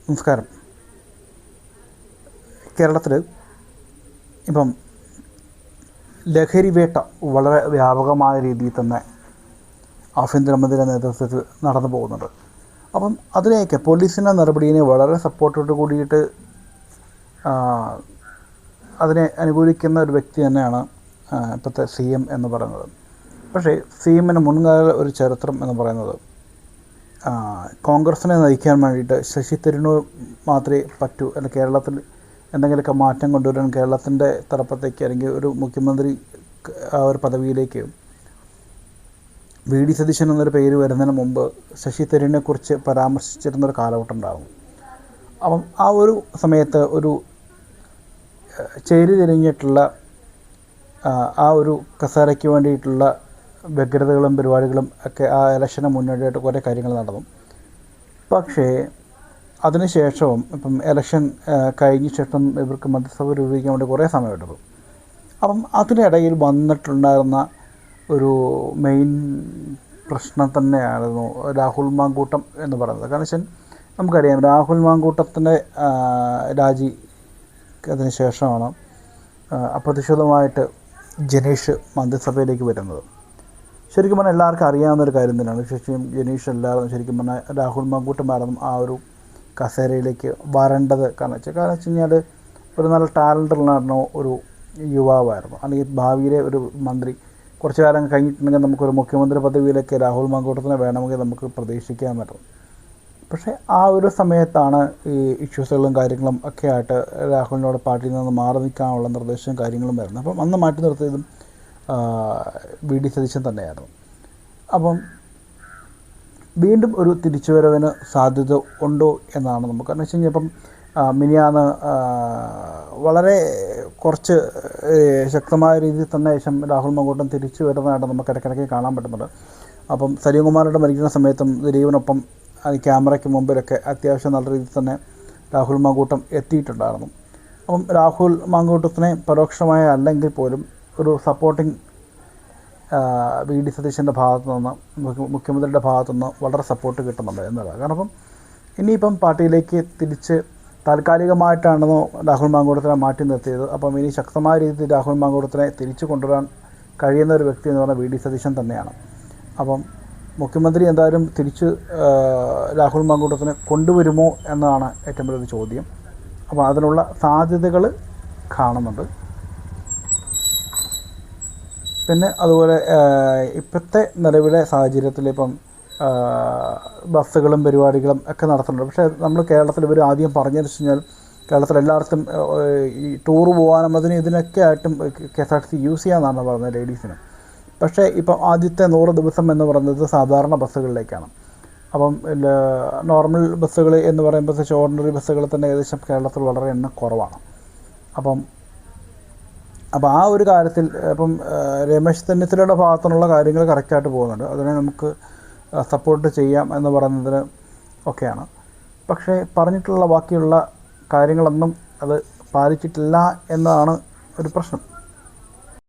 നമസ്കാരം. കേരളത്തിൽ ഇപ്പം ലഹരി വേട്ട വളരെ വ്യാപകമായ രീതിയിൽ തന്നെ ആഭ്യന്തരമന്ത്രിയുടെ നേതൃത്വത്തിൽ നടന്നു പോകുന്നുണ്ട്. അപ്പം അതിനെയൊക്കെ പോലീസിൻ്റെ നടപടിയെ വളരെ സപ്പോർട്ടോട് കൂടിയിട്ട് അതിനെ അനുകൂലിക്കുന്ന ഒരു വ്യക്തി തന്നെയാണ് ഇപ്പോഴത്തെ CM എന്ന് പറയുന്നത്. പക്ഷേ CMന് മുൻകാല ഒരു ചരിത്രം എന്ന് പറയുന്നത് കോൺഗ്രസിനെ നയിക്കാൻ വേണ്ടിയിട്ട് ശശി തരൂർ മാത്രമേ പറ്റൂ, അല്ലെങ്കിൽ കേരളത്തിൽ എന്തെങ്കിലുമൊക്കെ മാറ്റം കൊണ്ടുവരാൻ കേരളത്തിൻ്റെ തലപ്പത്തേക്ക് അല്ലെങ്കിൽ ഒരു മുഖ്യമന്ത്രി ആ ഒരു പദവിയിലേക്ക് VD സതീശൻ എന്നൊരു പേര് വരുന്നതിന് മുമ്പ് ശശി തരൂരിനെക്കുറിച്ച് പരാമർശിച്ചിരുന്നൊരു കാലഘട്ടം ഉണ്ടാകും. അപ്പം ആ ഒരു സമയത്ത് ഒരു ചേരി തിരിഞ്ഞിട്ടുള്ള ആ ഒരു കസേരയ്ക്ക് വേണ്ടിയിട്ടുള്ള വ്യഗ്രതകളും പരിപാടികളും ഒക്കെ ആ ഇലക്ഷന് മുന്നോടിയായിട്ട് കുറേ കാര്യങ്ങൾ നടന്നു. പക്ഷേ അതിനുശേഷവും ഇപ്പം ഇലക്ഷൻ കഴിഞ്ഞ ശേഷം ഇവർക്ക് മന്ത്രിസഭ രൂപീകരിക്കാൻ വേണ്ടി കുറേ സമയമെടുത്തു. അപ്പം അതിനിടയിൽ വന്നിട്ടുണ്ടായിരുന്ന ഒരു മെയിൻ പ്രശ്നം തന്നെയായിരുന്നു രാഹുൽ മാങ്കൂട്ടം എന്ന് പറയുന്നത്. കാരണം വെച്ചാൽ നമുക്കറിയാം, രാഹുൽ മാങ്കൂട്ടത്തിൻ്റെ രാജി അതിന് ശേഷമാണ് അപ്രതീക്ഷിതമായിട്ട് ജനീഷ് മന്ത്രിസഭയിലേക്ക് വരുന്നത്. ശരിക്കും പറഞ്ഞാൽ എല്ലാവർക്കും അറിയാവുന്നൊരു കാര്യം തന്നെയാണ്. ജനീഷ് എല്ലാവരും ശരിക്കും പറഞ്ഞാൽ രാഹുൽ മാങ്കൂട്ടമായിരുന്നു ആ ഒരു കസേരയിലേക്ക് വരേണ്ടത്. കാരണം വെച്ച് കഴിഞ്ഞാൽ ഒരു നല്ല ടാലൻ്റുള്ള ഒരു യുവാവായിരുന്നു, അല്ലെങ്കിൽ ഭാവിയിലെ ഒരു മന്ത്രി. കുറച്ച് കാലം കഴിഞ്ഞിട്ടുണ്ടെങ്കിൽ നമുക്കൊരു മുഖ്യമന്ത്രി പദവിയിലേക്ക് രാഹുൽ മാങ്കൂട്ടത്തിനെ വേണമെങ്കിൽ നമുക്ക് പ്രതീക്ഷിക്കാൻ പറ്റും. പക്ഷേ ആ ഒരു സമയത്താണ് ഈ ഇഷ്യൂസുകളും കാര്യങ്ങളും ഒക്കെ ആയിട്ട് രാഹുലിനോട് പാർട്ടിയിൽ നിന്ന് മാറി നിൽക്കാനുള്ള നിർദ്ദേശവും കാര്യങ്ങളും വരുന്നത്. അപ്പം അന്ന് മാറ്റി നിർത്തിയതും VD സതീശൻ തന്നെയായിരുന്നു. അപ്പം വീണ്ടും ഒരു തിരിച്ചുവരവിന് സാധ്യത ഉണ്ടോ എന്നാണ് നമുക്ക്. കാരണം വെച്ച് കഴിഞ്ഞാൽ ഇപ്പം മിനിയാന്ന് വളരെ കുറച്ച് ശക്തമായ രീതിയിൽ തന്നെ രാഹുൽ മാങ്കൂട്ടം തിരിച്ചു വരുന്നതായിട്ട് നമുക്ക് ഇടയ്ക്കിടയ്ക്ക് കാണാൻ പറ്റുന്നുണ്ട്. അപ്പം സലീംകുമാറിൻ്റെ മരിക്കുന്ന സമയത്തും ദിലീപിനൊപ്പം ക്യാമറയ്ക്ക് മുമ്പിലൊക്കെ അത്യാവശ്യം നല്ല രീതിയിൽ തന്നെ രാഹുൽ മാങ്കൂട്ടം എത്തിയിട്ടുണ്ടായിരുന്നു. അപ്പം രാഹുൽ മാങ്കൂട്ടത്തിനെ പരോക്ഷമായ അല്ലെങ്കിൽ പോലും ഒരു സപ്പോർട്ടിങ് VD സതീശൻ്റെ ഭാഗത്തു നിന്ന്, മുഖ്യമന്ത്രിയുടെ ഭാഗത്തു നിന്ന് വളരെ സപ്പോർട്ട് കിട്ടുന്നുണ്ട് എന്നതാണ്. കാരണം അപ്പം ഇനിയിപ്പം പാർട്ടിയിലേക്ക് തിരിച്ച് താൽക്കാലികമായിട്ടാണെന്നോ രാഹുൽ മാങ്കൂട്ടത്തിനെ മാറ്റി നിർത്തിയത്. അപ്പം ഇനി ശക്തമായ രീതിയിൽ രാഹുൽ മാങ്കൂട്ടത്തിനെ തിരിച്ചു കൊണ്ടുവരാൻ കഴിയുന്ന ഒരു വ്യക്തി എന്ന് പറഞ്ഞാൽ VD സതീശൻ തന്നെയാണ്. അപ്പം മുഖ്യമന്ത്രി എന്തായാലും തിരിച്ച് രാഹുൽ മാങ്കൂട്ടത്തിനെ കൊണ്ടുവരുമോ എന്നതാണ് ഏറ്റവും വലിയൊരു ചോദ്യം. അപ്പോൾ അതിനുള്ള സാധ്യതകൾ കാണുന്നുണ്ട്. പിന്നെ അതുപോലെ ഇപ്പോഴത്തെ നിലവിലെ സാഹചര്യത്തിൽ ഇപ്പം ബസ്സുകളും പരിപാടികളും ഒക്കെ നടത്തുന്നുണ്ട്. പക്ഷേ നമ്മൾ കേരളത്തിൽ ഇവർ ആദ്യം പറഞ്ഞതെന്ന് വെച്ച് കഴിഞ്ഞാൽ കേരളത്തിൽ എല്ലായിടത്തും ഈ ടൂർ പോകാനും ഇതിനൊക്കെ ആയിട്ടും KSRTC യൂസ് ചെയ്യാമെന്നാണ് പറഞ്ഞത് ലേഡീസിന്. പക്ഷേ ഇപ്പം ആദ്യത്തെ 100 ദിവസം എന്ന് പറയുന്നത് സാധാരണ ബസ്സുകളിലേക്കാണ്. അപ്പം നോർമൽ ബസ്സുകൾ എന്ന് പറയുമ്പോൾ ഓർഡിനറി ബസ്സുകൾ തന്നെ ഏകദേശം കേരളത്തിൽ വളരെ എണ്ണം കുറവാണ്. അപ്പം ആ ഒരു കാര്യത്തിൽ ഇപ്പം രമേശ് ചെന്നിത്തലയുടെ ഭാഗത്തുനിന്നുള്ള കാര്യങ്ങൾ കറക്റ്റായിട്ട് പോകുന്നുണ്ട്. അതിനെ നമുക്ക് സപ്പോർട്ട് ചെയ്യാം എന്ന് പറയുന്നതിന് ഒക്കെയാണ്. പക്ഷേ പറഞ്ഞിട്ടുള്ള ബാക്കിയുള്ള കാര്യങ്ങളൊന്നും അത് പാലിച്ചിട്ടില്ല എന്നതാണ് ഒരു പ്രശ്നം.